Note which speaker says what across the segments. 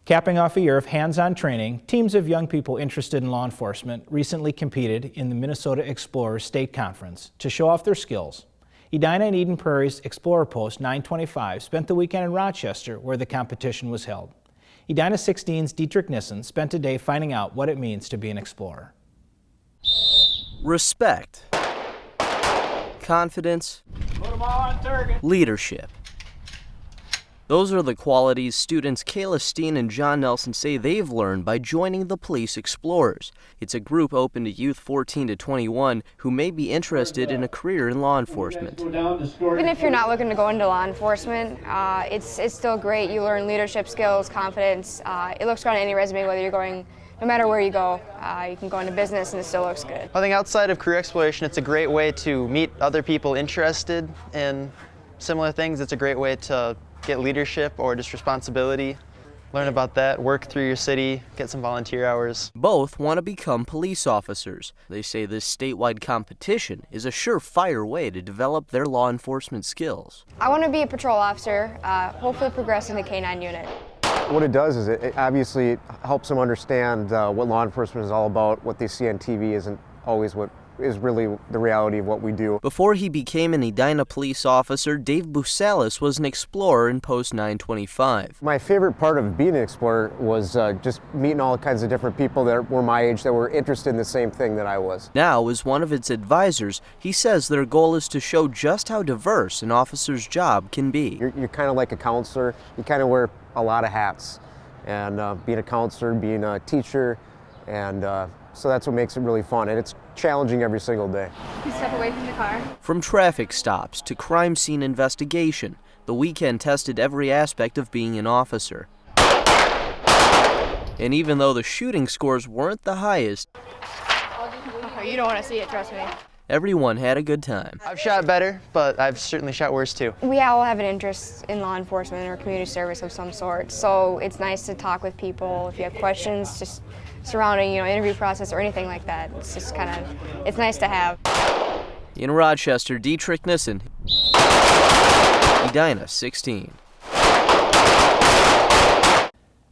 Speaker 1: Capping off a year of hands-on training, teams of young people interested in law enforcement recently competed in the Minnesota Explorers State Conference to show off their skills. Edina and Eden Prairie's Explorer Post 925 spent the weekend in Rochester where the competition was held. Edina 16's Dietrich Nissen spent a day finding out what it means to be an explorer.
Speaker 2: Respect, confidence, leadership. Those are the qualities students Kayla Steen and John Nelson say they've learned by joining the Police Explorers. It's a group open to youth 14 to 21 who may be interested in a career in law enforcement.
Speaker 3: Even if you're not looking to go into law enforcement, it's still great. You learn leadership skills, confidence. It looks good on any resume, whether you're going, no matter where you go. You can go into business and it still looks good.
Speaker 4: I think outside of career exploration, it's a great way to meet other people interested in similar things. It's a great way to get leadership or just responsibility, learn about that, work through your city, get some volunteer hours.
Speaker 2: Both want to become police officers. They say this statewide competition is a surefire way to develop their law enforcement skills.
Speaker 3: I want to be a patrol officer, hopefully progress in the K-9 unit.
Speaker 5: What it does is it obviously helps them understand what law enforcement is all about. What they see on TV isn't always what is really the reality of what we do.
Speaker 2: Before he became an Edina police officer, Dave Busalis was an explorer in Post 925.
Speaker 5: My favorite part of being an explorer was just meeting all kinds of different people that were my age that were interested in the same thing that I was.
Speaker 2: Now, as one of its advisors, he says their goal is to show just how diverse an officer's job can be.
Speaker 5: You're kind of like a counselor. You kind of wear a lot of hats. And being a counselor, being a teacher, and so that's what makes it really fun, and it's challenging every single day.
Speaker 3: You step away from the car.
Speaker 2: From traffic stops to crime scene investigation, the weekend tested every aspect of being an officer. And even though the shooting scores weren't the highest,
Speaker 3: You don't want to see it, trust me.
Speaker 2: everyone had a good time.
Speaker 4: I've shot better, but I've certainly shot worse too.
Speaker 3: We all have an interest in law enforcement or community service of some sort, so it's nice to talk with people. If you have questions just surrounding, interview process or anything like that, it's just it's nice to have.
Speaker 2: In Rochester, Dietrich Nissen, Edina 16.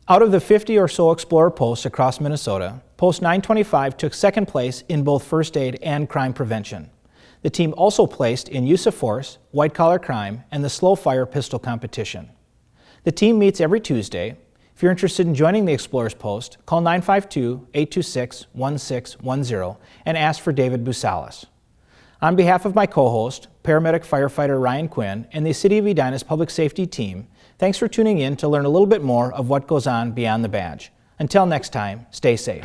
Speaker 1: Out of the 50 or so Explorer posts across Minnesota, Post 925 took second place in both first aid and crime prevention. The team also placed in use of force, white-collar crime, and the slow fire pistol competition. The team meets every Tuesday. If you're interested in joining the Explorers Post, call 952-826-1610 and ask for David Busalis. On behalf of my co-host, paramedic firefighter Ryan Quinn, and the City of Edina's public safety team, thanks for tuning in to learn a little bit more of what goes on beyond the badge. Until next time, stay safe.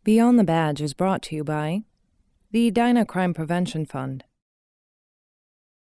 Speaker 6: Beyond the Badge is brought to you by the Edina Crime Prevention Fund.